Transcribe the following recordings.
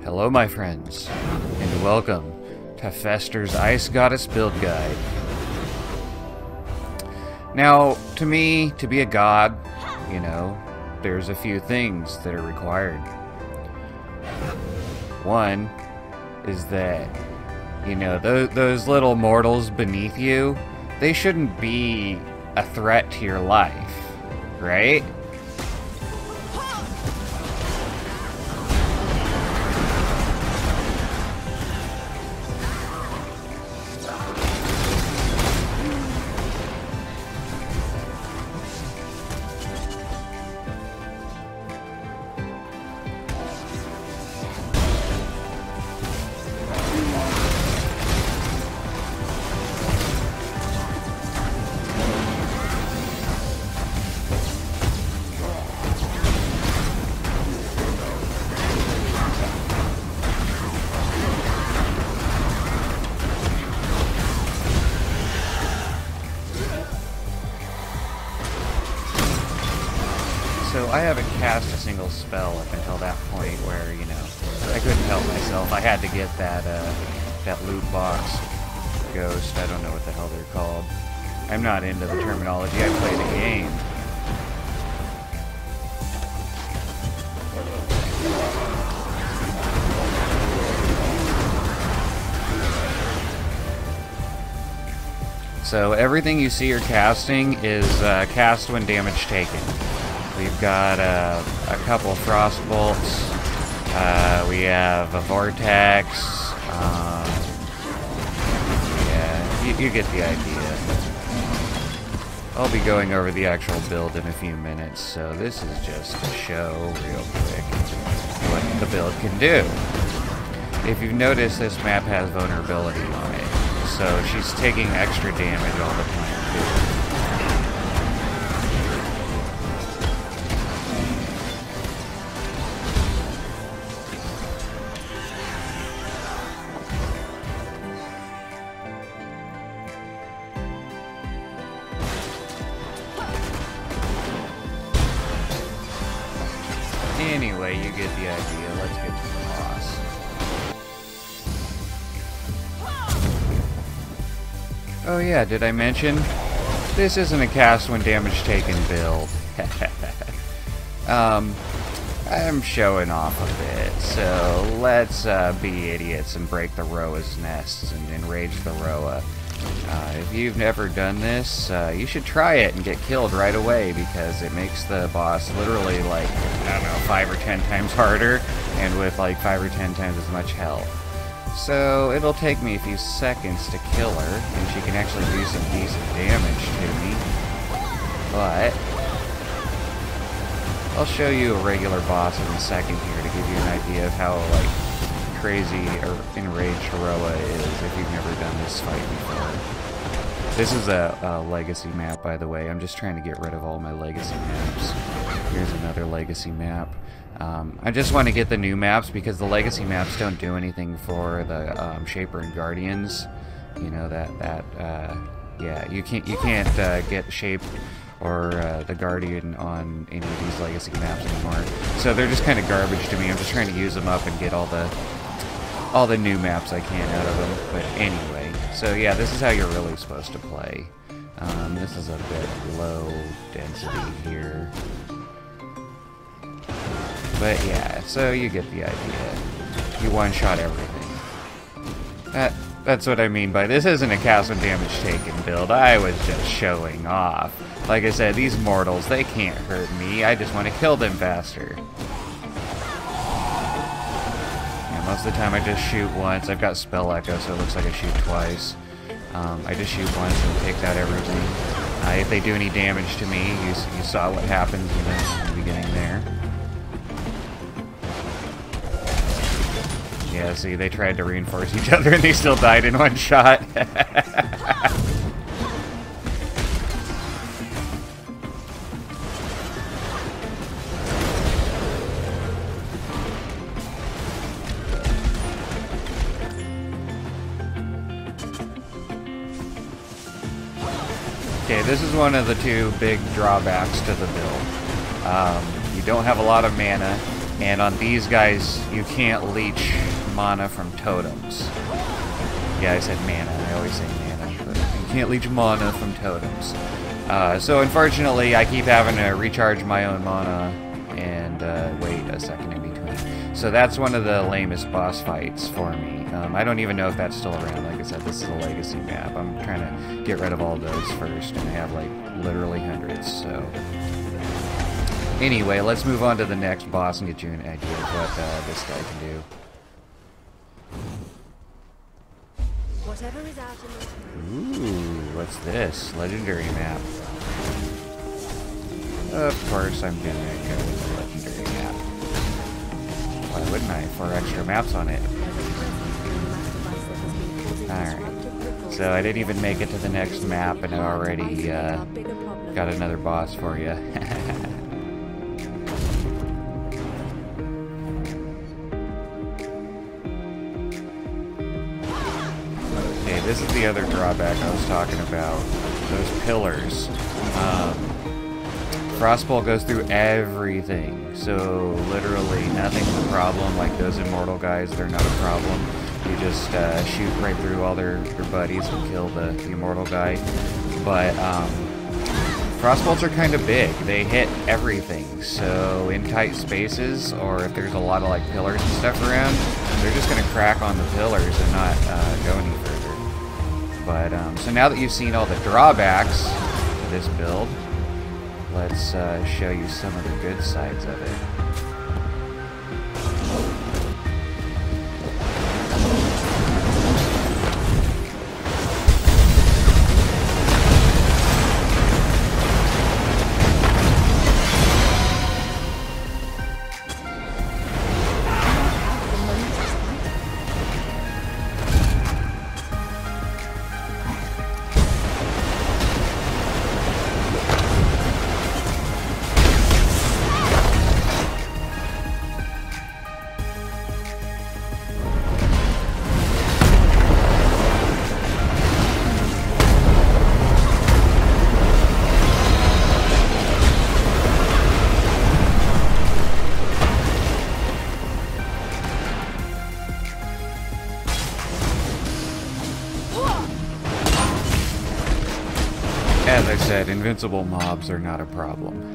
Hello my friends, and welcome to Fester's Ice Goddess Build Guide. Now, to me, to be a god, you know, there's a few things that are required. One is that, you know, those little mortals beneath you, they shouldn't be a threat to your life, right? So I haven't cast a single spell up until that point where, you know, I couldn't help myself. I had to get that that loot box ghost. I don't know what the hell they're called. I'm not into the terminology. I play the game. So everything you see or casting is cast when damage taken. We've got a couple of Frostbolts, we have a Vortex, yeah, you get the idea. I'll be going over the actual build in a few minutes, so this is just to show real quick what the build can do. If you've noticed, this map has vulnerability on it, so she's taking extra damage all the time too. Anyway, you get the idea. Let's get to the boss. Oh yeah, did I mention? This isn't a cast when damage taken build. I'm showing off a bit, so let's be idiots and break the Roa's nests and enrage the Roa. If you've never done this, you should try it and get killed right away, because it makes the boss literally like, I don't know, 5 or 10 times harder, and with like 5 or 10 times as much health. So it'll take me a few seconds to kill her, and she can actually do some decent damage to me. But I'll show you a regular boss in a second here to give you an idea of how like crazy or enraged Roa is if you've never done this fight before. This is a legacy map, by the way. I'm just trying to get rid of all my legacy maps. Here's another legacy map. I just want to get the new maps because the legacy maps don't do anything for the Shaper and Guardians. You know yeah, you can't get Shape or the Guardian on any of these legacy maps anymore. So they're just kind of garbage to me. I'm just trying to use them up and get all the new maps I can out of them. But anyway, so yeah, this is how you're really supposed to play. This is a bit low density here. But yeah, so you get the idea. You one-shot everything. That's what I mean by this isn't a cast when damage taken build. I was just showing off. Like I said, these mortals, they can't hurt me. I just want to kill them faster. Most of the time I just shoot once. I've got spell echo, so it looks like I shoot twice. I just shoot once and takes out everything. If they do any damage to me, you saw what happens in the beginning there. Yeah, see, they tried to reinforce each other and they still died in one shot. Okay, this is one of the two big drawbacks to the build. You don't have a lot of mana, And on these guys, you can't leech mana from totems. Yeah, I said mana. I always say mana, but you can't leech mana from totems. So unfortunately, I keep having to recharge my own mana and wait a second in between. So that's one of the lamest boss fights for me. I don't even know if that's still around. Like I said, this is a legacy map. I'm trying to get rid of all those first, and I have like literally hundreds, so... Anyway, let's move on to the next boss and get you an idea of what this guy can do. Whatever is out in the... Ooh, what's this? Legendary map. Of course I'm gonna go with the legendary map. Why wouldn't I? 4 extra maps on it. Alright. So I didn't even make it to the next map and I already got another boss for you. Okay, this is the other drawback I was talking about. Those pillars. Frostbolt goes through everything, so literally nothing's a problem. Like those immortal guys, they're not a problem. You just shoot right through all their buddies and kill the immortal guy. But Frostbolts are kind of big. They hit everything, so in tight spaces, or if there's a lot of like pillars and stuff around, they're just going to crack on the pillars and not go any further. But so now that you've seen all the drawbacks to this build, let's show you some of the good sides of it. As I said, invincible mobs are not a problem.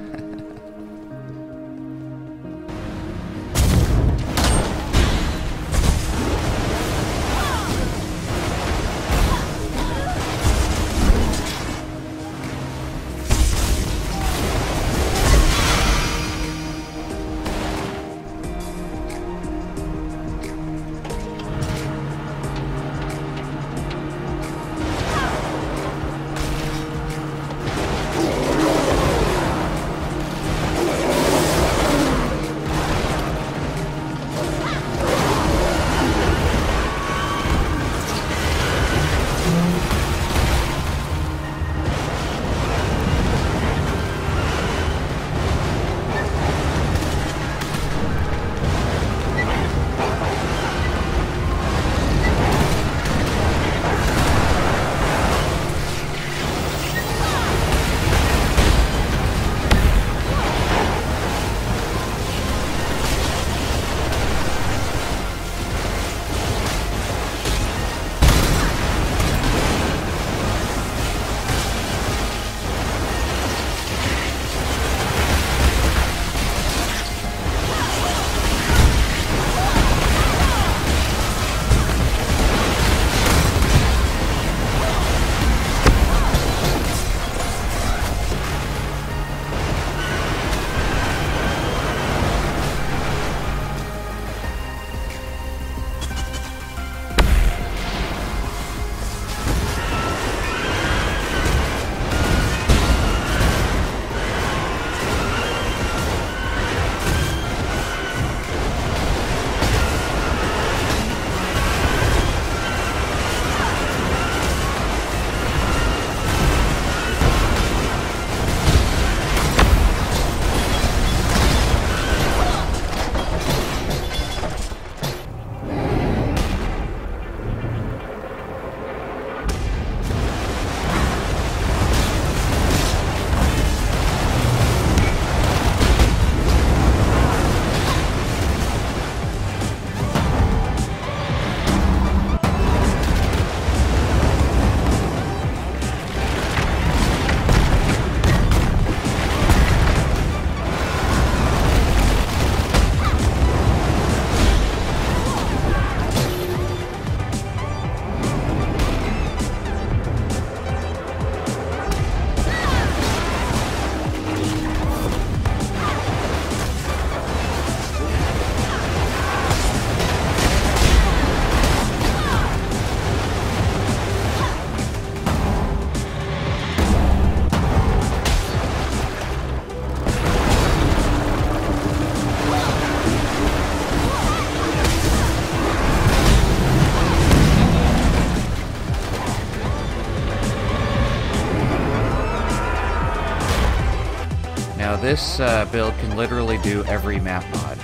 this build can literally do every map mod.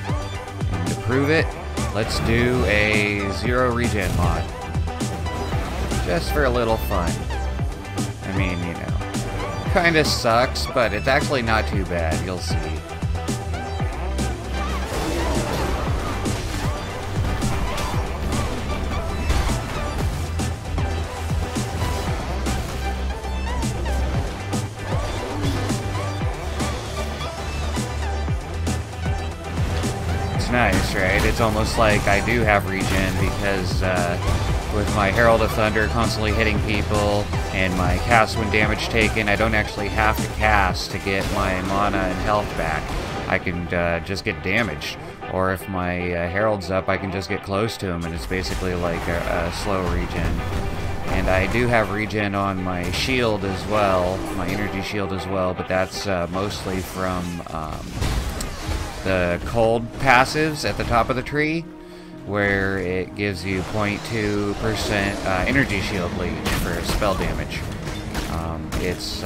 And to prove it, let's do a 0 regen mod. Just for a little fun. I mean, you know, kinda sucks, but it's actually not too bad, you'll see. Nice, right? It's almost like I do have regen because with my Herald of Thunder constantly hitting people and my cast when damage taken, I don't actually have to cast to get my mana and health back. I can just get damaged. Or if my Herald's up, I can just get close to him and it's basically like a slow regen. And I do have regen on my shield as well, my energy shield as well, but that's mostly from the cold passives at the top of the tree, where it gives you 0.2% energy shield leech for spell damage. It's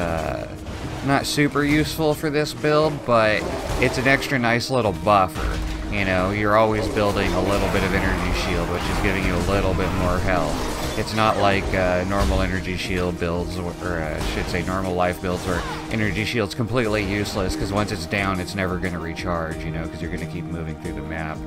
not super useful for this build, but it's an extra nice little buffer. You know, you're always building a little bit of energy shield, which is giving you a little bit more health. It's not like normal energy shield builds, or I should say normal life builds, where energy shield's completely useless, because once it's down, it's never going to recharge, you know, because you're going to keep moving through the map.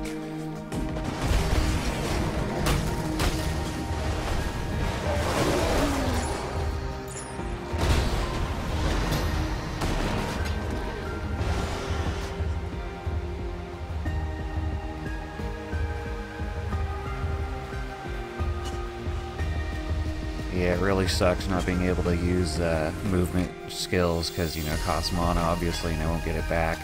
Yeah, it really sucks not being able to use movement skills because, you know, it costs mana, obviously, and I won't get it back.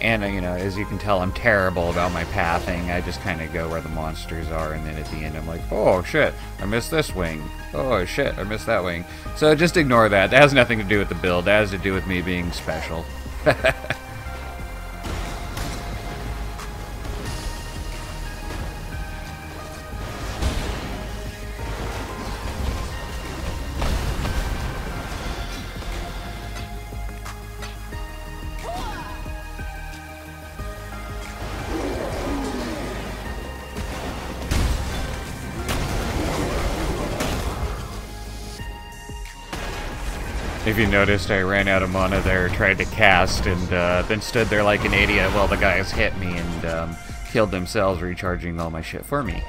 And, you know, as you can tell, I'm terrible about my pathing. I just kind of go where the monsters are, and then at the end I'm like, oh shit, I missed this wing. Oh shit, I missed that wing. So just ignore that. That has nothing to do with the build. That has to do with me being special. If you noticed, I ran out of mana there, tried to cast, and then stood there like an idiot while the guys hit me and killed themselves, recharging all my shit for me.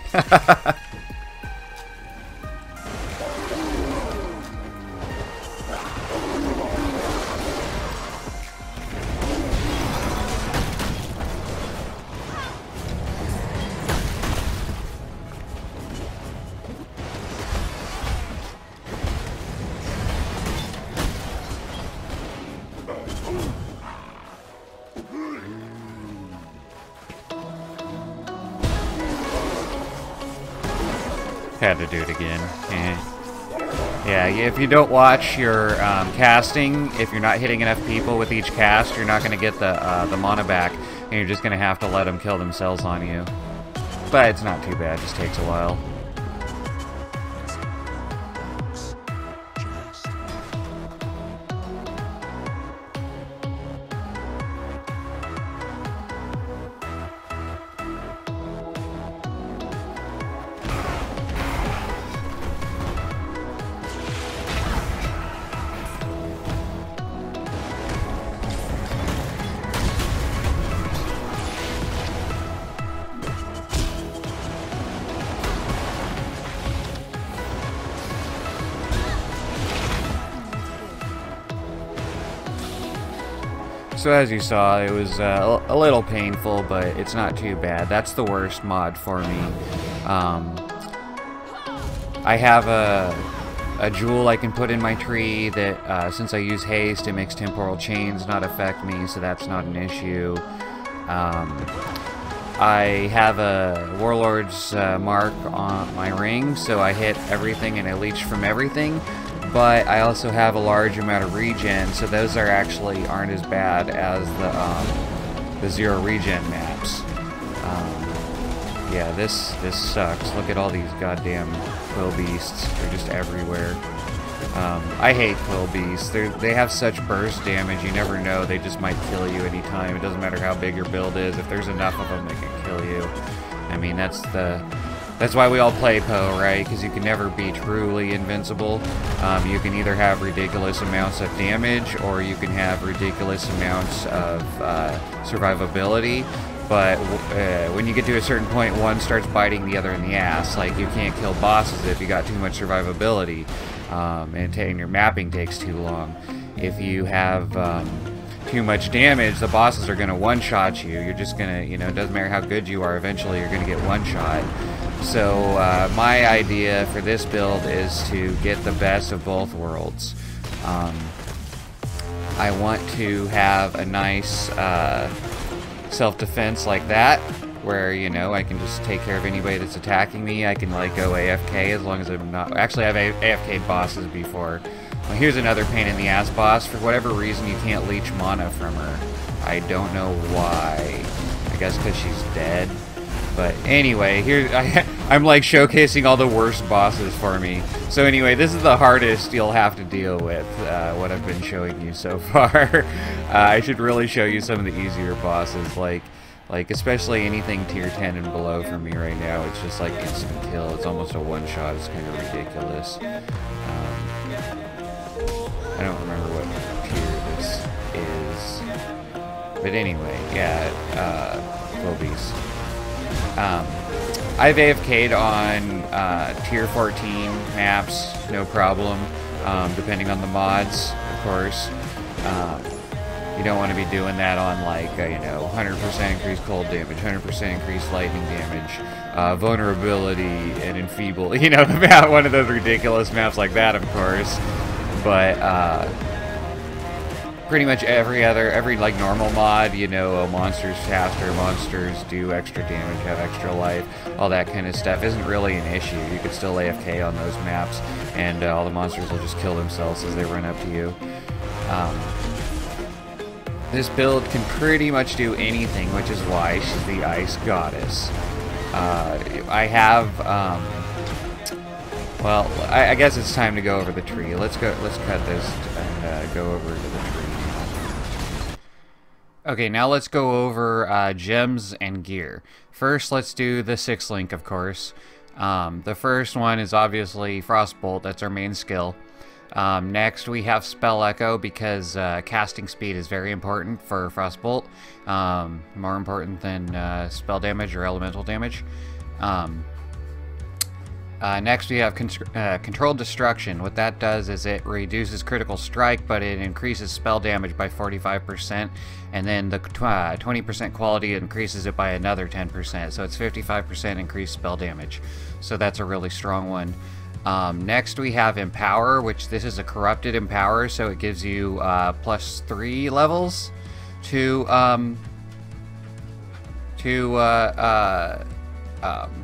Had to do it again. Yeah, if you don't watch your casting, if you're not hitting enough people with each cast, you're not going to get the mana back, and you're just going to have to let them kill themselves on you. But it's not too bad, it just takes a while. So as you saw, it was a little painful, but it's not too bad. That's the worst mod for me. I have a jewel I can put in my tree that, since I use haste, it makes temporal chains not affect me, so that's not an issue. I have a Warlord's mark on my ring, so I hit everything and I leech from everything. But I also have a large amount of regen, so those aren't as bad as the 0 regen maps. Yeah, this sucks. Look at all these goddamn quill beasts. They're just everywhere. I hate quill beasts. They have such burst damage, you never know. They just might kill you anytime. It doesn't matter how big your build is. If there's enough of them, they can kill you. I mean, that's why we all play P.O.E, right? Because you can never be truly invincible. You can either have ridiculous amounts of damage, or you can have ridiculous amounts of survivability. But when you get to a certain point, one starts biting the other in the ass. Like, you can't kill bosses if you got too much survivability, and your mapping takes too long. If you have too much damage, the bosses are going to one-shot you. You're just going to, you know, it doesn't matter how good you are, eventually you're going to get one-shot. So my idea for this build is to get the best of both worlds. I want to have a nice self-defense like that, where, you know, I can just take care of anybody that's attacking me. I can, like, go AFK as long as I'm not... Actually, I've AFK'd bosses before. Well, here's another pain in the ass boss. For whatever reason, you can't leech mana from her. I don't know why. I guess because she's dead. But anyway, here I'm like showcasing all the worst bosses for me. So anyway, this is the hardest you'll have to deal with, what I've been showing you so far. I should really show you some of the easier bosses, like especially anything tier 10 and below for me right now. It's just like instant kill. It's almost a one-shot. It's kind of ridiculous. I don't remember what tier this is. But anyway, yeah, P.O.E. I've AFK'd on tier 14 maps, no problem, depending on the mods, of course. You don't want to be doing that on, like, you know, 100% increased cold damage, 100% increased lightning damage, vulnerability, and enfeeble. You know, about one of those ridiculous maps like that, of course. But pretty much every like normal mod, you know, monsters faster, monsters do extra damage, have extra life, all that kind of stuff isn't really an issue. You could still AFK on those maps, and all the monsters will just kill themselves as they run up to you. This build can pretty much do anything, which is why she's the Ice Goddess. I have, well, I guess it's time to go over the tree. Let's cut this and go over to the tree. Okay, now let's go over gems and gear. First, let's do the 6 link, of course. The first one is obviously Frostbolt. That's our main skill. Next, we have Spell Echo, because casting speed is very important for Frostbolt. More important than spell damage or elemental damage. Next, we have Controlled Destruction. What that does is it reduces critical strike, but it increases spell damage by 45%, and then the 20% quality increases it by another 10%, so it's 55% increased spell damage. So that's a really strong one. Next, we have Empower, which this is a corrupted Empower, so it gives you +3 levels to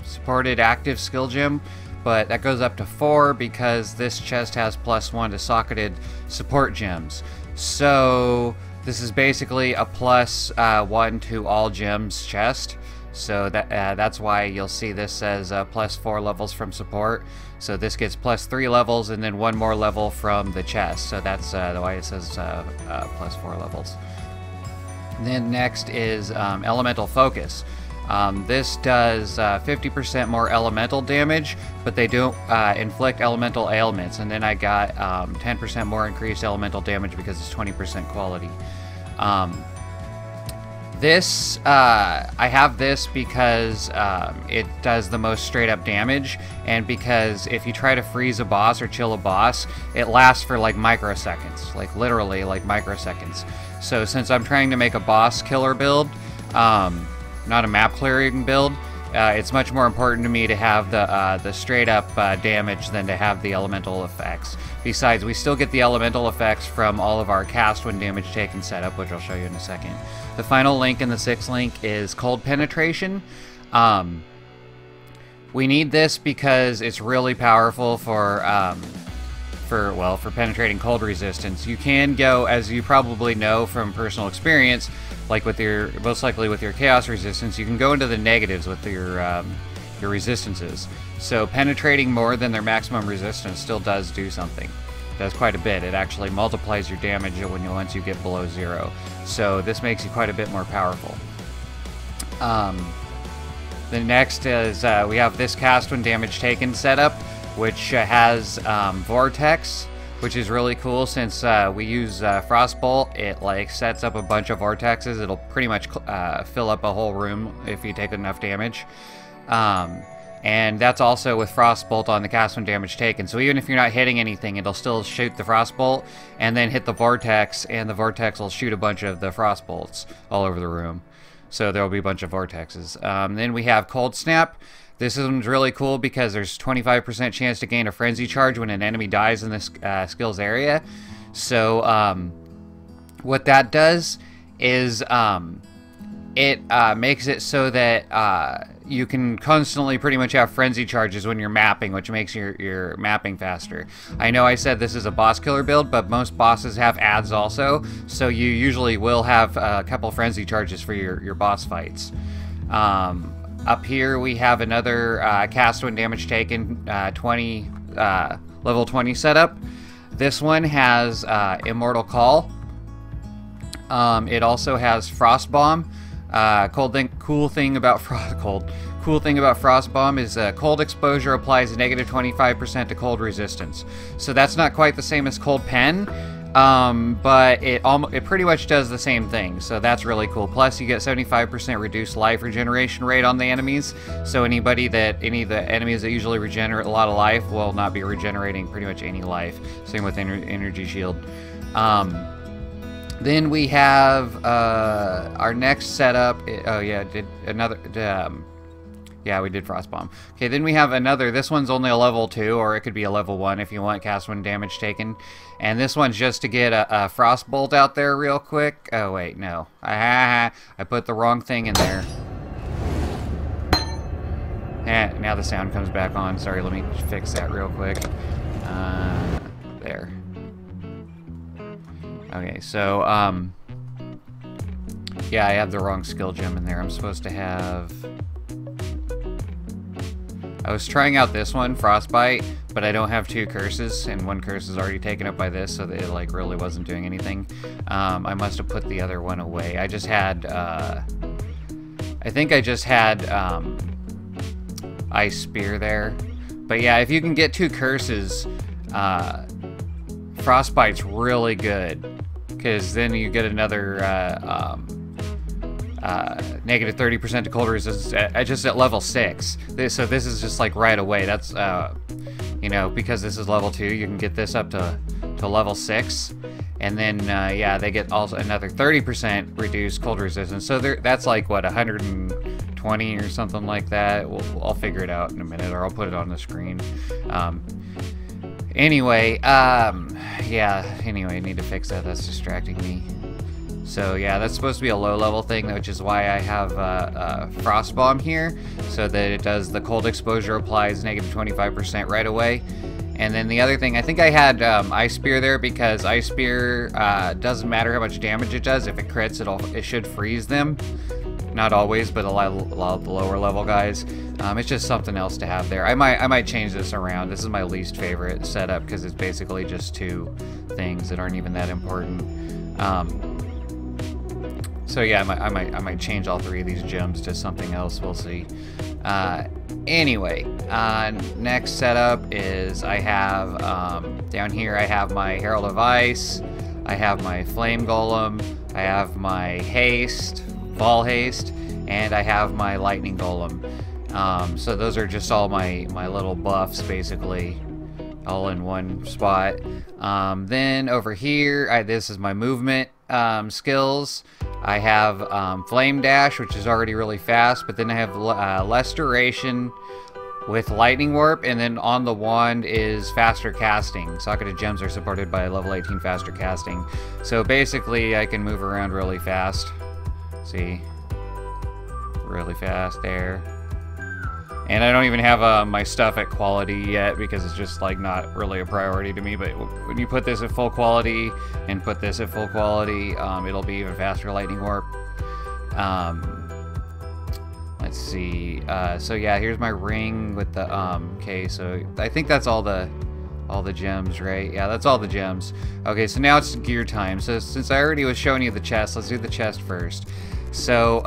supported active skill gem, but that goes up to 4 because this chest has +1 to socketed support gems. So this is basically a +1 to all gems chest. So that's why you'll see this says +4 levels from support. So this gets +3 levels and then 1 more level from the chest. So that's why it says +4 levels. And then next is Elemental Focus. This does 50% more elemental damage, but they don't inflict elemental ailments. And then I got 10% more increased elemental damage because it's 20% quality. I have this because it does the most straight up damage, and because if you try to freeze a boss or chill a boss, it lasts for like microseconds, like literally like microseconds. So since I'm trying to make a boss killer build, not a map clearing build, it's much more important to me to have the straight up damage than to have the elemental effects. Besides, we still get the elemental effects from all of our cast when damage taken setup, which I'll show you in a second. The final link in the 6th link is Cold Penetration. We need this because it's really powerful for penetrating cold resistance. You can go, as you probably know from personal experience, like with most likely with your chaos resistance, you can go into the negatives with your resistances. So penetrating more than their maximum resistance still does do something. does quite a bit. It actually multiplies your damage once you get below 0. So this makes you quite a bit more powerful. The next is we have this cast when damage taken setup, which has Vortex, which is really cool since we use Frostbolt. It like sets up a bunch of vortexes. It'll pretty much fill up a whole room if you take enough damage. And that's also with Frostbolt on the cast when damage taken. So even if you're not hitting anything, it'll still shoot the Frostbolt and then hit the Vortex, and the Vortex will shoot a bunch of the Frostbolts all over the room. So there'll be a bunch of Vortexes. Then we have Cold Snap. This one's really cool because there's 25% chance to gain a Frenzy Charge when an enemy dies in this skill's area. So what that does is it makes it so that you can constantly pretty much have frenzy charges when you're mapping, which makes your mapping faster. I know I said this is a boss killer build, but most bosses have adds also, so you usually will have a couple frenzy charges for your boss fights. Up here we have another cast when damage taken, level 20 setup. This one has Immortal Call. It also has Frost Bomb. Cool thing about Frost Bomb is cold exposure applies a negative 25% to cold resistance. So that's not quite the same as Cold Pen, but it pretty much does the same thing. So that's really cool. Plus you get 75% reduced life regeneration rate on the enemies. So any of the enemies that usually regenerate a lot of life will not be regenerating pretty much any life. Same with Energy Shield. Then we have our next setup. Oh yeah, yeah, we did Frost Bomb. Okay, then we have another. This one's only a level 2, or it could be a level 1 if you want cast when damage taken. And this one's just to get a Frostbolt out there real quick. Oh wait, no, I put the wrong thing in there. Now the sound comes back on. Sorry, let me fix that real quick. There. Okay, so, yeah, I have the wrong skill gem in there. I'm supposed to have... I was trying out this one, Frostbite, but I don't have 2 curses, and 1 curse is already taken up by this, so that it, like, really wasn't doing anything. I must have put the other one away. I just had, I think I just had, Ice Spear there. But yeah, if you can get 2 curses, Frostbite's really good, because then you get another negative 30% to cold resistance just at level 6. So this is just like right away. That's you know, because this is level 2, you can get this up to level 6, and then yeah, they get also another 30% reduced cold resistance. So that's like what, 120 or something like that. I'll figure it out in a minute, or I'll put it on the screen. Anyway, yeah, anyway, I need to fix that. That's distracting me. So yeah, that's supposed to be a low level thing, which is why I have Frost Bomb here, so that it does the cold exposure applies negative 25% right away. And then the other thing, I think I had Ice Spear there because Ice Spear doesn't matter how much damage it does. If it crits, it should freeze them. Not always, but a lot of the lower level guys. It's just something else to have there. I might change this around. This is my least favorite setup because it's basically just 2 things that aren't even that important. So yeah, I might change all 3 of these gems to something else. We'll see. Anyway, next setup is I have down here I have my Herald of Ice, I have my Flame Golem, I have my Haste, Ball Haste, and I have my Lightning Golem. So those are just all my little buffs, basically, all in one spot. Then over here, this is my movement skills. I have Flame Dash, which is already really fast, but then I have less duration with Lightning Warp, and then on the wand is faster casting. Socket of Gems are supported by level 18 faster casting. So basically, I can move around really fast. See? Really fast there. And I don't even have my stuff at quality yet because it's just like not really a priority to me. But when you put this at full quality and put this at full quality, it'll be even faster Lightning Warp. Let's see. So yeah, here's my ring with the okay. So I think that's all the all the gems, right? Yeah, that's all the gems. Okay, so now it's gear time. So since I already was showing you the chest, let's do the chest first. So,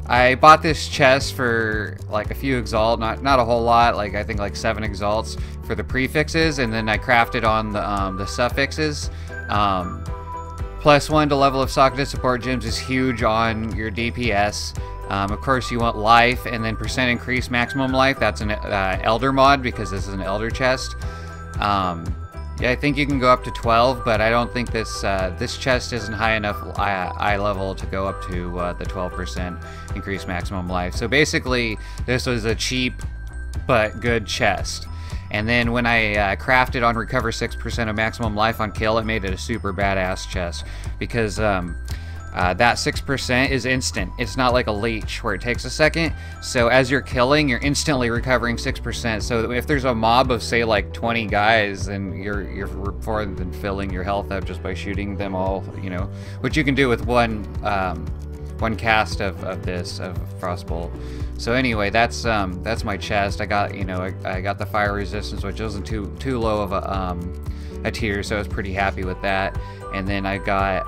I bought this chest for like a few exalt, not a whole lot, like I think like 7 exalts for the prefixes, and then I crafted on the suffixes. +1 to level of Socket support gems is huge on your DPS. Of course, you want life, and then % increase maximum life. That's an elder mod because this is an elder chest. Yeah, I think you can go up to 12, but I don't think this this chest isn't high enough eye level to go up to the 12% increased maximum life. So basically, this was a cheap but good chest. And then when I crafted on recover 6% of maximum life on kill, it made it a super badass chest because that 6% is instant. It's not like a leech where it takes a second. So as you're killing, you're instantly recovering 6%. So if there's a mob of say like 20 guys, then you're more than filling your health up just by shooting them all. You know, which you can do with one cast of Frostbolt. So anyway, that's my chest. I got I got the fire resistance, which wasn't too low of a tier, so I was pretty happy with that. And then I got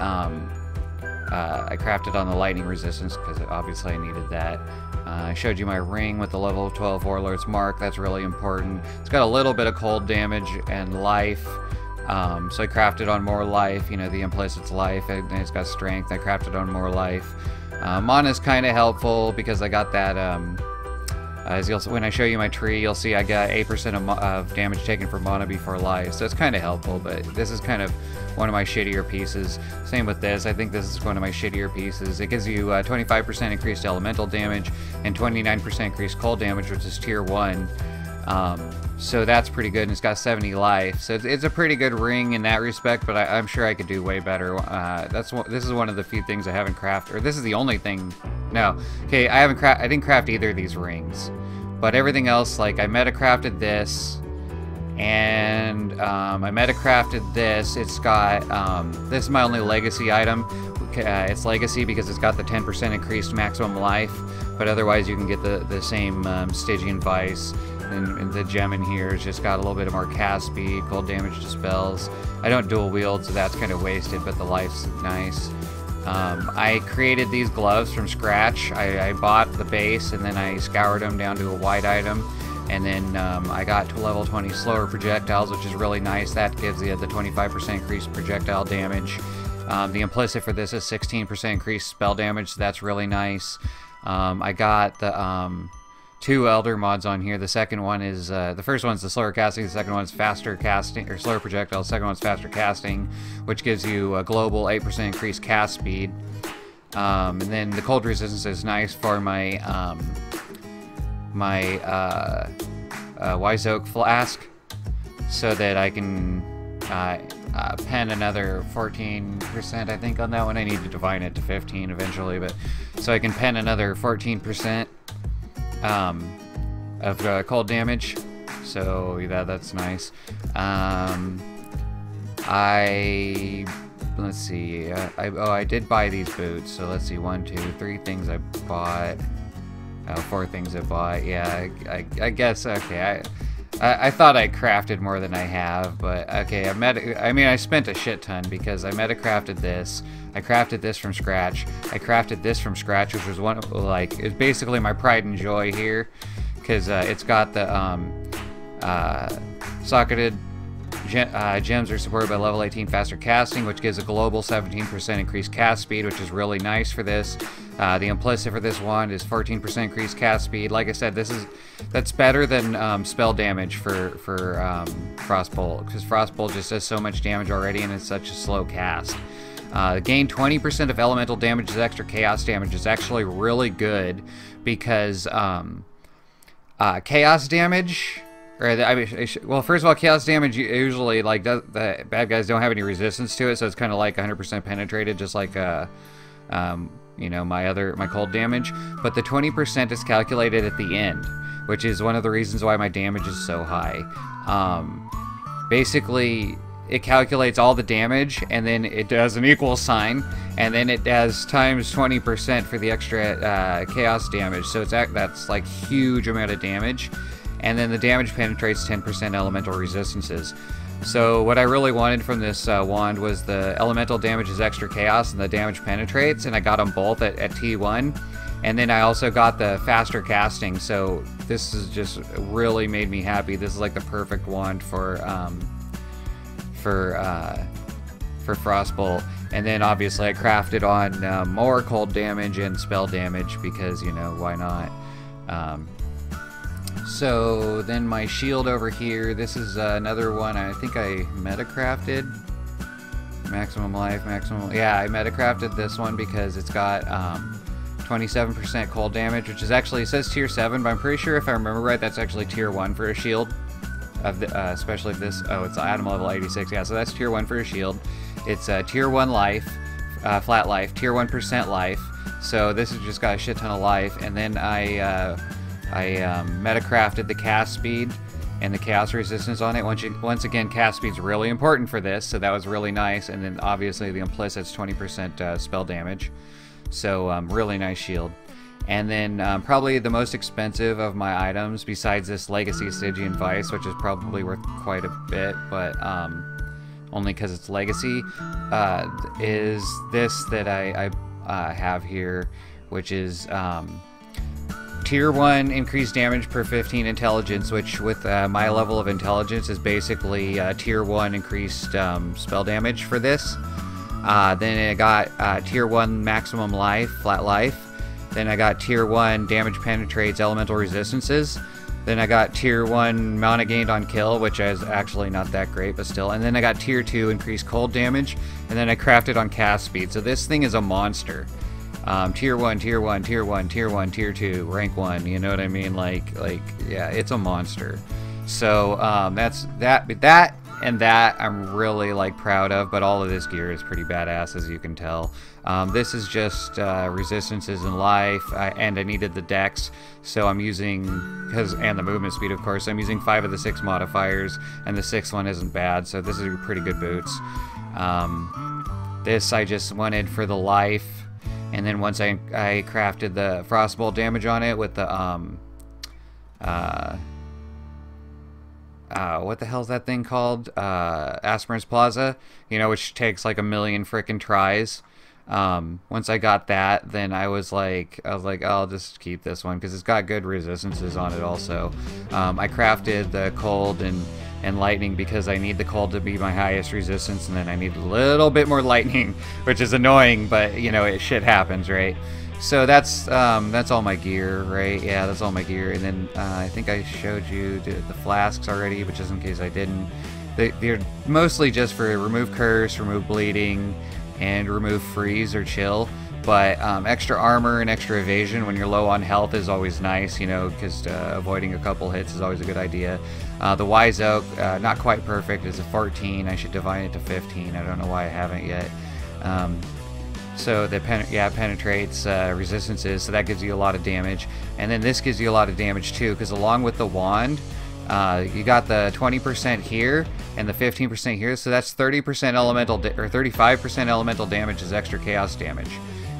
I crafted on the lightning resistance because obviously I needed that. I showed you my ring with the level 12 Warlord's Mark. That's really important. It's got a little bit of cold damage and life. So I crafted on more life, the implicit's life, and it's got strength. I crafted on more life. Mana's kind of helpful because I got that, when I show you my tree, you'll see I got 8% of damage taken from mana before life, so it's kind of helpful, but this is kind of one of my shittier pieces. Same with this, I think this is one of my shittier pieces. It gives you 25% increased elemental damage and 29% increased cold damage, which is tier 1. So that's pretty good, and it's got 70 life. So it's a pretty good ring in that respect, but I'm sure I could do way better. This is one of the few things I haven't crafted, or this is the only thing. No, okay, I didn't craft either of these rings, but everything else, like I meta-crafted this, and I meta-crafted this. It's got this is my only legacy item. It's legacy because it's got the 10% increased maximum life, but otherwise you can get the same Stygian Vice. And the gem in here has just got a little bit more cast speed, cold damage to spells. I don't dual wield, so that's kind of wasted, but the life's nice. I created these gloves from scratch. I bought the base, and then I scoured them down to a white item. And then I got to level 20 slower projectiles, which is really nice. That gives you the 25% increased projectile damage. The implicit for this is 16% increased spell damage, so that's really nice. I got the 2 elder mods on here. The second one is the first one's the slower casting, the second one's faster casting, or slower projectile. The second one's faster casting, which gives you a global 8% increased cast speed. And then the cold resistance is nice for my Wise Oak Flask, so that I can pen another 14%, I think, on that one. I need to divine it to 15 eventually, but so I can pen another 14% of cold damage, so yeah, that's nice. Let's see, I did buy these boots, so let's see, 1, 2, 3 things I bought, 4 things I bought. Yeah, I guess, okay, I thought I crafted more than I have, but okay, I spent a shit ton because I meta-crafted this. I crafted this from scratch. I crafted this from scratch, which was it's basically my pride and joy here, because it's got the socketed gems are supported by level 18 faster casting, which gives a global 17% increased cast speed, which is really nice for this. The implicit for this one is 14% increased cast speed. Like I said, that's better than spell damage for Frostbolt, because Frostbolt just does so much damage already, and it's such a slow cast. Gain 20% of elemental damage as extra chaos damage is actually really good, because chaos damage, well, first of all, chaos damage usually, like, the bad guys don't have any resistance to it, so it's kind of like 100% penetrated, just like my cold damage. But the 20% is calculated at the end, which is one of the reasons why my damage is so high. Basically, it calculates all the damage, and then it does an equal sign, and then it does times 20% for the extra chaos damage. So that's like huge amount of damage. and then the damage penetrates 10% elemental resistances. So what I really wanted from this wand was the elemental damage is extra chaos and the damage penetrates, and I got them both at T1. And then I also got the faster casting, so this is just really made me happy. This is like the perfect wand for Frostbolt. And then obviously I crafted on more cold damage and spell damage because, you know, why not? So then my shield over here, this is another one I think I meta-crafted. Maximum life, maximum... Yeah, I meta-crafted this one because it's got 27% cold damage, which is actually, it says tier 7, but I'm pretty sure if I remember right, that's actually tier 1 for a shield. Of the, especially this... Oh, it's Atom level 86. Yeah, so that's tier 1 for a shield. It's tier 1 life, flat life, tier 1% life. So this has just got a shit ton of life. And then I meta-crafted the cast speed and the chaos resistance on it. Once again, cast speed's really important for this, so that was really nice. And then obviously the implicit's 20% spell damage. So really nice shield. And then probably the most expensive of my items, besides this Legacy Stygian Vice, which is probably worth quite a bit, but only because it's Legacy, is this that I have here, which is tier 1 increased damage per 15 intelligence, which with my level of intelligence is basically tier 1 increased spell damage for this. Then I got tier 1 maximum life, flat life. Then I got tier 1 damage penetrates elemental resistances. Then I got tier 1 mana gained on kill, which is actually not that great, but still. And then I got tier 2 increased cold damage. And then I crafted on cast speed. So this thing is a monster. Tier 1, tier 1, tier 1, tier 1, tier 2, rank 1, you know what I mean? Like, yeah, it's a monster. So, that's that and that I'm really, like, proud of, but all of this gear is pretty badass, as you can tell. This is just, resistances in life, and I needed the dex, so I'm using, and the movement speed, of course, I'm using 5 of the 6 modifiers, and the 6th one isn't bad, so this is pretty good boots. This I just wanted for the life. And then once I crafted the Frostbolt damage on it with the, what the hell's that thing called? Aspirant's Plaza, you know, which takes like 1,000,000 frickin' tries. Once I got that, then I was like, oh, I'll just keep this one because it's got good resistances on it also. I crafted the cold and lightning because I need the cold to be my highest resistance, and then I need a little bit more lightning, which is annoying, but you know, shit happens, right? So that's all my gear, right? Yeah, that's all my gear. And then I think I showed you the flasks already, but just in case I didn't, they're mostly just for remove curse, remove bleeding, and remove freeze or chill. But extra armor and extra evasion when you're low on health is always nice, you know, because avoiding a couple hits is always a good idea. The Wise Oak, not quite perfect, is a 14. I should divine it to 15. I don't know why I haven't yet. So the penetrates resistances, so that gives you a lot of damage. And then this gives you a lot of damage too, because along with the wand, you got the 20% here and the 15% here, so that's 30% elemental or 35% elemental damage is extra chaos damage.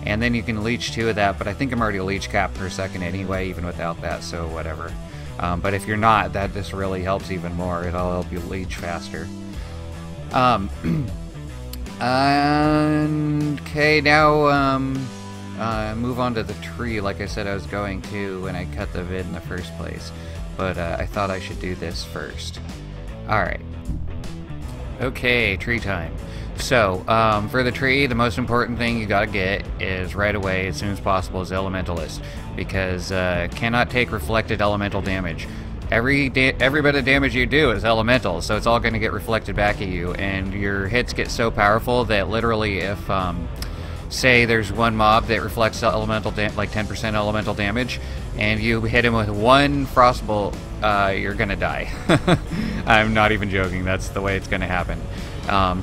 And then you can leech 2 of that, but I think I'm already a leech cap per second anyway, even without that, so whatever. But if you're not, that just really helps even more. It'll help you leech faster. Okay, now move on to the tree like I said I was going to when I cut the vid in the first place. But I thought I should do this first. Alright. Okay, tree time. So, for the tree, the most important thing you gotta get is right away, as soon as possible, is elementalist. Because cannot take reflected elemental damage. Every bit of damage you do is elemental, so it's all going to get reflected back at you, and your hits get so powerful that literally if, say there's one mob that reflects elemental like 10% elemental damage, and you hit him with one Frostbolt, you're going to die. I'm not even joking, that's the way it's going to happen.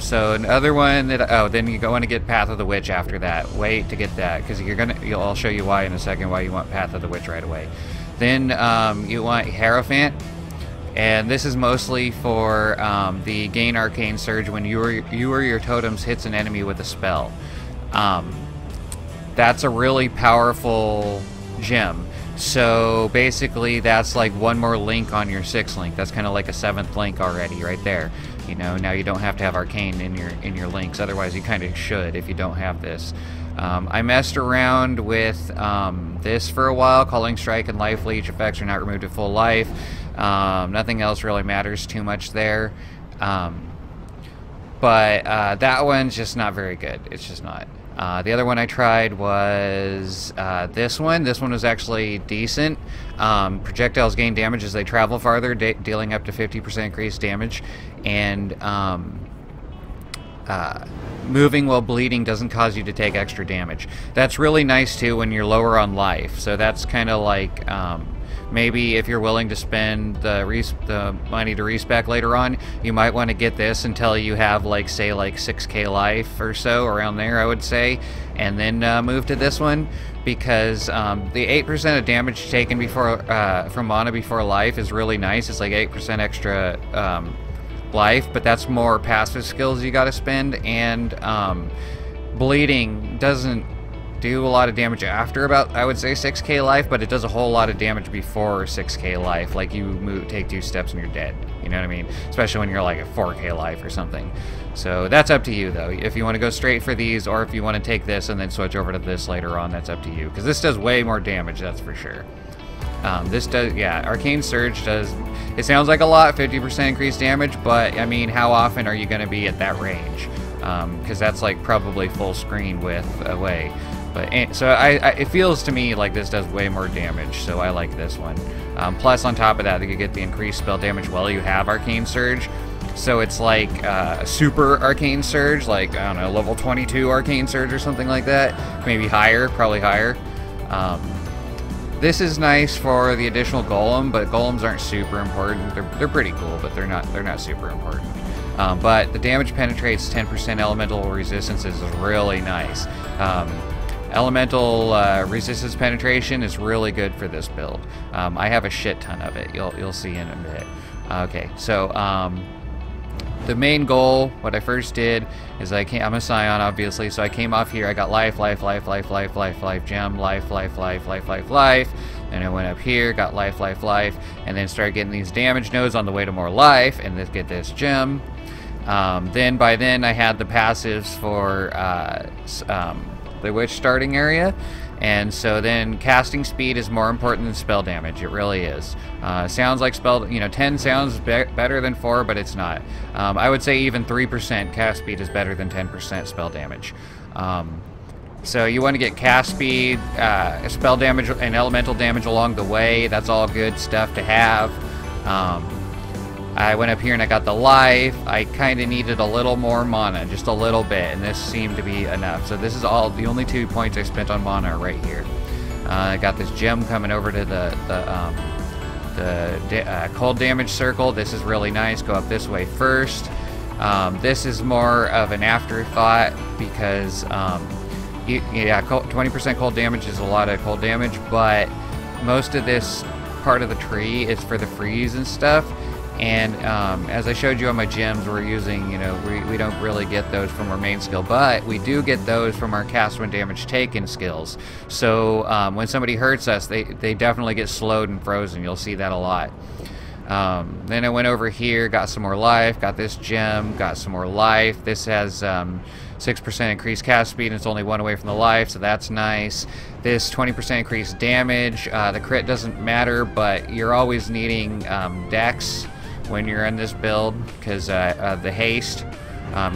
So another one that, then you want to get Path of the Witch after that. Wait to get that, because I'll show you why in a second, why you want Path of the Witch right away. Then you want hierophant, and this is mostly for the gain arcane surge when you or your totems hits an enemy with a spell. That's a really powerful gem So basically that's like one more link on your 6th link. That's kind of like a 7th link already right there. You know, now you don't have to have arcane in your links. Otherwise you kind of should if you don't have this. I messed around with this for a while. Calling Strike and Life Leech effects are not removed to full life. Nothing else really matters too much there. But that one's just not very good. It's just not. The other one I tried was this one. This one was actually decent. Projectiles gain damage as they travel farther, dealing up to 50% increased damage. And moving while bleeding doesn't cause you to take extra damage. That's really nice too when you're lower on life. So that's kind of like maybe if you're willing to spend the money to respec later on, you might want to get this until you have like say like 6k life or so, around there I would say, and then move to this one, because the 8% of damage taken before from mana before life is really nice. It's like 8% extra life, but that's more passive skills you gotta spend, and bleeding doesn't do a lot of damage after about, I would say, 6k life, but it does a whole lot of damage before 6k life. Like you take 2 steps and you're dead, you know what I mean? Especially when you're like at 4k life or something. So that's up to you though, if you want to go straight for these, or if you want to take this and then switch over to this later on. That's up to you, because this does way more damage, that's for sure. This does, yeah, Arcane Surge does, it sounds like a lot, 50% increased damage, but I mean, how often are you going to be at that range? Because that's like probably full screen with away. But so it feels to me like this does way more damage, so I like this one. Plus, on top of that, you get the increased spell damage while you have Arcane Surge. So it's like a super Arcane Surge, like, I don't know, level 22 Arcane Surge or something like that. Maybe higher, probably higher. This is nice for the additional golem, but golems aren't super important. They're pretty cool, but they're not super important. But the damage penetrates 10% elemental resistances is really nice. Elemental resistance penetration is really good for this build. I have a shit ton of it. You'll see in a bit. Okay, so the main goal, what I first did is I'm a Scion, obviously, so I came off here. I got life, gem, life, and I went up here, got life, and then started getting these damage nodes on the way to more life, and then get this gem. Then by then I had the passives for the witch starting area, and so then casting speed is more important than spell damage. It really is. Sounds like 10 sounds better than 4, but it's not. I would say even 3% cast speed is better than 10% spell damage. So you want to get cast speed, spell damage, and elemental damage along the way. That's all good stuff to have. I went up here and I got the life. I kind of needed a little more mana, just a little bit, and this seemed to be enough. So this is all, the only 2 points I spent on mana are right here. I got this gem coming over to the cold damage circle. This is really nice. Go up this way first. This is more of an afterthought because, yeah, 20% cold damage is a lot of cold damage, but most of this part of the tree is for the freeze and stuff. And as I showed you on my gems, we're using, we don't really get those from our main skill, but we do get those from our cast when damage taken skills. So when somebody hurts us, they definitely get slowed and frozen. You'll see that a lot. Then I went over here, got some more life, got this gem, got some more life. This has 6% increased cast speed, and it's only 1 away from the life, so that's nice. This 20% increased damage. The crit doesn't matter, but you're always needing dex when you're in this build, because the haste,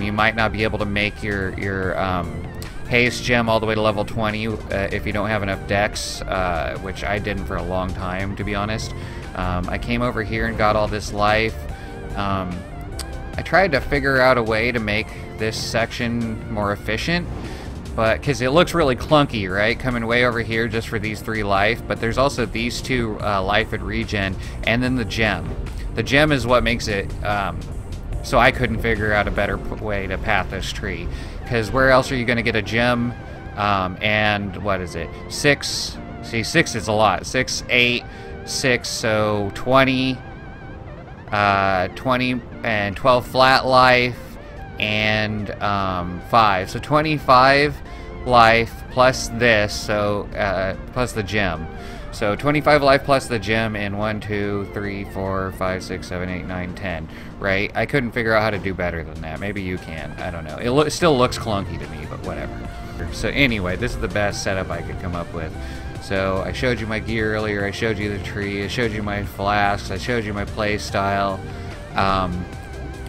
you might not be able to make your haste gem all the way to level 20 if you don't have enough dex, which I didn't for a long time, to be honest. I came over here and got all this life. I tried to figure out a way to make this section more efficient, but because it looks really clunky, right, coming way over here just for these 3 life, but there's also these 2 life and regen, and then the gem. The gem is what makes it so I couldn't figure out a better way to path this tree, because where else are you going to get a gem? And what is it, 6? See, 6 is a lot. 6, 8, 6, so 20, 20 and 12 flat life, and 5, so 25 life plus this, so plus the gem. So 25 life plus the gem in 1, 2, 3, 4, 5, 6, 7, 8, 9, 10, right? I couldn't figure out how to do better than that. Maybe you can. I don't know. It still looks clunky to me, but whatever. So anyway, this is the best setup I could come up with. So I showed you my gear earlier, I showed you the tree, I showed you my flasks, I showed you my play style.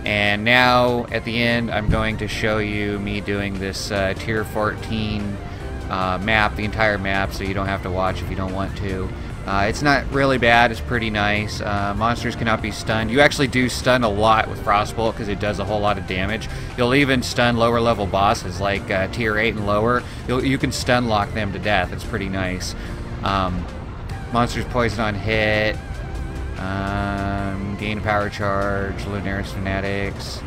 And now, at the end, I'm going to show you me doing this Tier 14 map, the entire map, so you don't have to watch if you don't want to. It's not really bad, it's pretty nice. Monsters cannot be stunned. You actually do stun a lot with Frostbolt because it does a whole lot of damage. You'll even stun lower level bosses like Tier 8 and lower. You can stun lock them to death. It's pretty nice. Monsters poison on hit. Gain power charge, Lunaris Fanatics,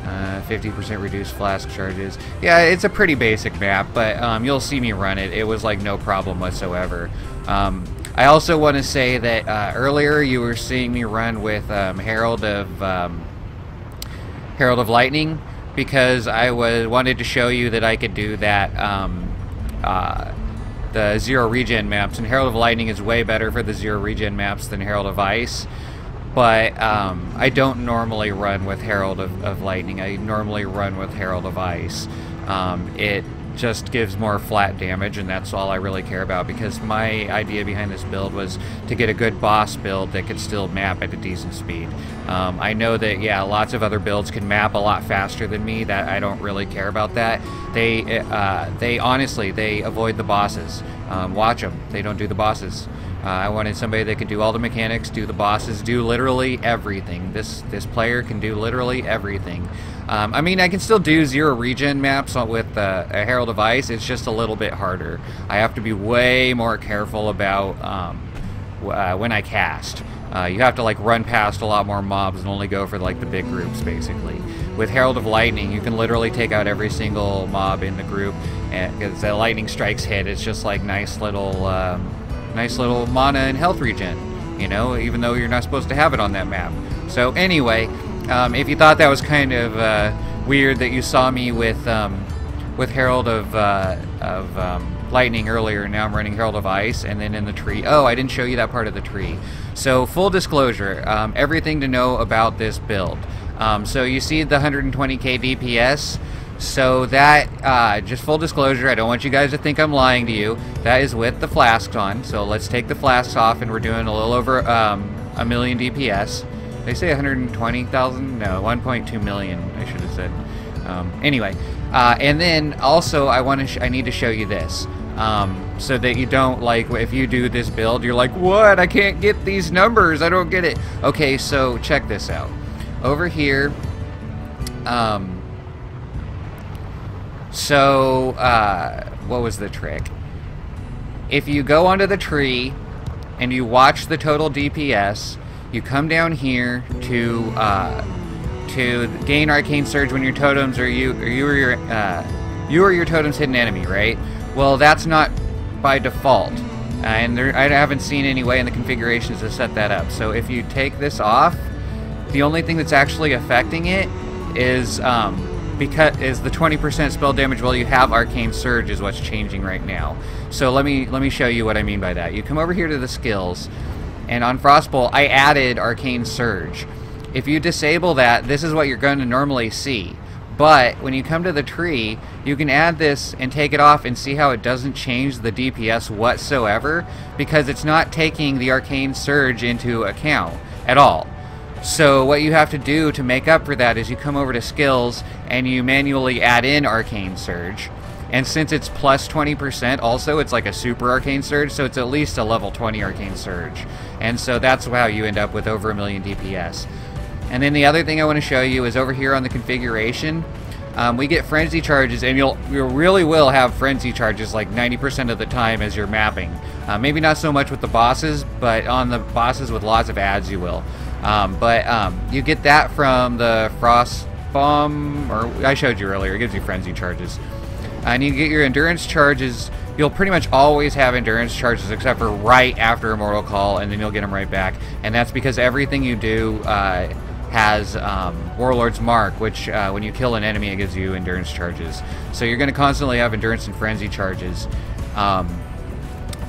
50% reduced flask charges. Yeah, it's a pretty basic map, but you'll see me run it. It was like no problem whatsoever. I also want to say that earlier you were seeing me run with Herald of Lightning because I wanted to show you that I could do that the zero regen maps, and Herald of Lightning is way better for the zero regen maps than Herald of Ice. But I don't normally run with Herald of Lightning. I normally run with Herald of Ice. It just gives more flat damage, and that's all I really care about, because my idea behind this build was to get a good boss build that could still map at a decent speed. I know that, yeah, lots of other builds can map a lot faster than me. That I don't really care about that. They honestly, they avoid the bosses. Watch them. They don't do the bosses. I wanted somebody that could do all the mechanics, do the bosses, do literally everything. This player can do literally everything. I mean, I can still do zero regen maps with a Herald of Ice. It's just a little bit harder. I have to be way more careful about when I cast. You have to like run past a lot more mobs and only go for like the big groups, basically. With Herald of Lightning, you can literally take out every single mob in the group, and because the lightning strikes hit, it's just like nice little mana and health regen, you know, even though you're not supposed to have it on that map. So anyway, if you thought that was kind of weird that you saw me with Herald of Lightning earlier, now I'm running Herald of Ice, and then in the tree. Oh, I didn't show you that part of the tree. So full disclosure, everything to know about this build. So you see the 120k DPS. So that, just full disclosure, I don't want you guys to think I'm lying to you. That is with the Flasks on. So let's take the Flasks off, and we're doing a little over a million DPS. They say 120,000? No, 1.2 million, I should have said. Anyway, and then also I need to show you this. So that you don't, like, if you do this build, you're like, what? I can't get these numbers. I don't get it. Okay, so check this out. Over here, what was the trick? If you go onto the tree and you watch the total DPS, you come down here to gain arcane surge when your totems or you or your totems hit an enemy, right? Well, that's not by default, and I haven't seen any way in the configurations to set that up. So if you take this off, the only thing that's actually affecting it is the 20% spell damage while you have arcane surge is what's changing right now. So let me show you what I mean by that. You come over here to the skills, and on Frostbolt I added arcane surge. If you disable that, this is what you're going to normally see. But when you come to the tree, you can add this and take it off and see how it doesn't change the DPS whatsoever, because it's not taking the arcane surge into account at all. So what you have to do to make up for that is you come over to skills and you manually add in arcane surge. And since it's plus 20% also, it's like a super arcane surge, so it's at least a level 20 arcane surge. And so that's how you end up with over a million DPS. And then the other thing I want to show you is over here on the configuration, we get frenzy charges, and you really will have frenzy charges like 90% of the time as you're mapping. Maybe not so much with the bosses, but on the bosses with lots of ads you will. You get that from the Frost Bomb, or I showed you earlier, it gives you frenzy charges. And you get your endurance charges. You'll pretty much always have endurance charges except for right after Immortal Call, and then you'll get them right back. And that's because everything you do has Warlord's Mark, which when you kill an enemy, it gives you endurance charges. So you're going to constantly have endurance and frenzy charges.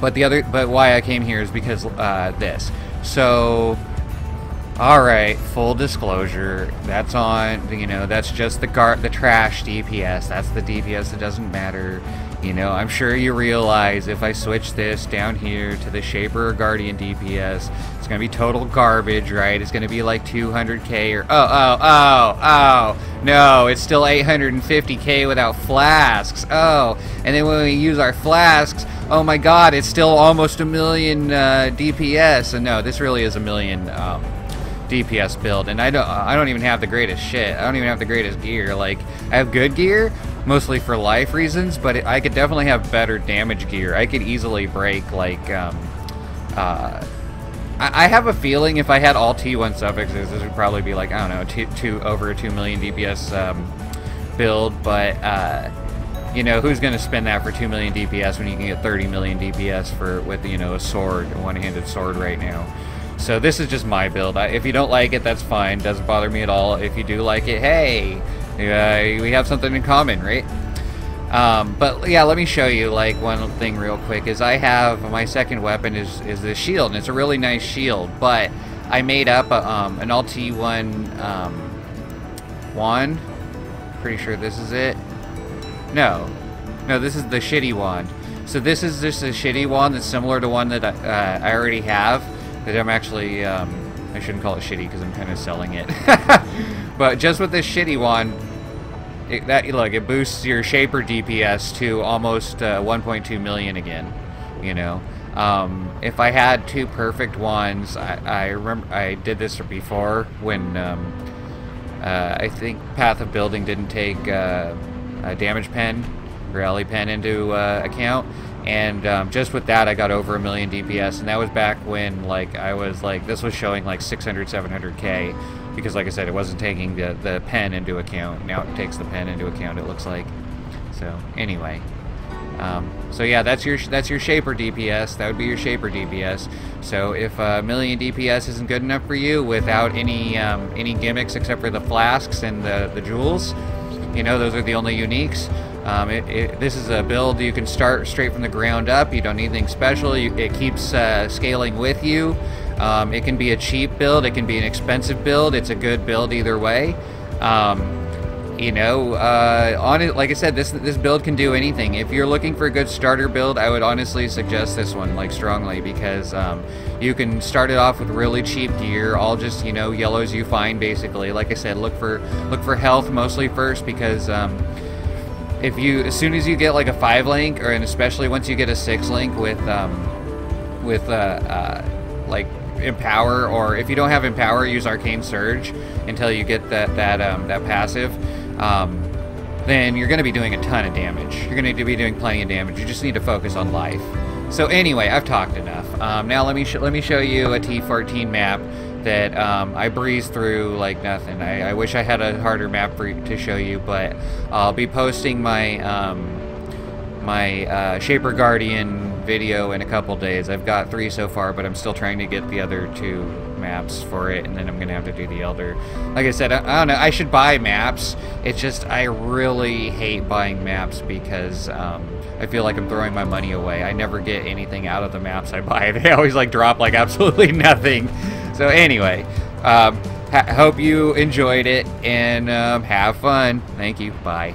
But why I came here is because this. So, all right, full disclosure. That's on. You know, that's just the trash DPS. That's the DPS that doesn't matter. You know, I'm sure you realize if I switch this down here to the Shaper or Guardian DPS, it's going to be total garbage, right? It's going to be like 200k or... Oh, no, it's still 850k without Flasks. Oh, and then when we use our Flasks, oh my god, it's still almost 1,000,000 DPS. And no, this really is 1,000,000 DPS build, and I don't even have the greatest shit. I don't even have the greatest gear. Like, I have good gear, mostly for life reasons, but I could definitely have better damage gear. I could easily break, like, I have a feeling if I had all T1 suffixes, this would probably be like, I don't know, over a 2,000,000 DPS build, but, you know, who's going to spend that for 2,000,000 DPS when you can get 30,000,000 DPS with, you know, a sword, a one-handed sword right now? So this is just my build. If you don't like it, that's fine. Doesn't bother me at all. If you do like it, hey, we have something in common, right? But yeah, let me show you like one thing real quick. Is I have my second weapon is this shield, and it's a really nice shield. But I made up an all T1 wand. Pretty sure this is it. No, this is the shitty wand. So this is just a shitty wand that's similar to one that I already have. That I'm actually, I shouldn't call it shitty because I'm kind of selling it. But just with this shitty wand, it boosts your Shaper DPS to almost 1.2 million again, you know. If I had two perfect wands, I remember I did this before when I think Path of Building didn't take a damage pen, rally pen into account. And just with that, I got over 1,000,000 DPS, and that was back when, like, I was, like, this was showing, like, 600, 700k, because, like I said, it wasn't taking the pen into account. Now it takes the pen into account, it looks like. So, anyway. So, yeah, that's your Shaper DPS. That would be your Shaper DPS. So, if 1,000,000 DPS isn't good enough for you, without any gimmicks except for the Flasks and the jewels, you know, those are the only uniques. This is a build you can start straight from the ground up. You don't need anything special. It keeps scaling with you. It can be a cheap build. It can be an expensive build. It's a good build either way. You know, like I said, this build can do anything. If you're looking for a good starter build, I would honestly suggest this one, like, strongly, because you can start it off with really cheap gear, all just, you know, yellows you find, basically. Like I said, look for health mostly first, because as soon as you get like a 5 link, and especially once you get a 6 link with like Empower, or if you don't have Empower, use Arcane Surge until you get that passive, then you're going to be doing a ton of damage. You're going to be doing plenty of damage. You just need to focus on life. So anyway, I've talked enough. Now let me show you a T14 map that I breezed through like nothing. I wish I had a harder map to show you, but I'll be posting my my Shaper Guardian video in a couple days. I've got 3 so far, but I'm still trying to get the other 2 maps for it, and then I'm gonna have to do the Elder. Like I said, I don't know, I should buy maps. It's just I really hate buying maps because I feel like I'm throwing my money away. I never get anything out of the maps I buy. They always like drop like absolutely nothing. So anyway, hope you enjoyed it, and have fun. Thank you. Bye.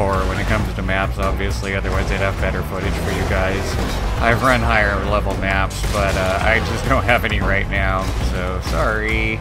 poor when it comes to maps, obviously, otherwise I'd have better footage for you guys. I've run higher level maps, but I just don't have any right now, so sorry.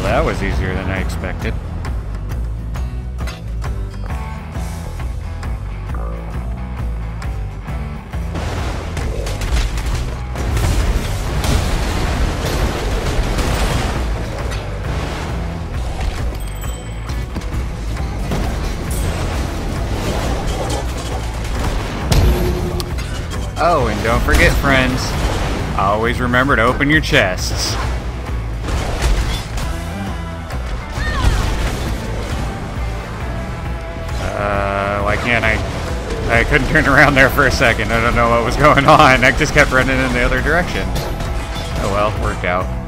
That was easier than I expected. Oh, and don't forget, friends, always remember to open your chests. Why can't I couldn't turn around there for a second. I don't know what was going on. I just kept running in the other direction. Oh well, worked out.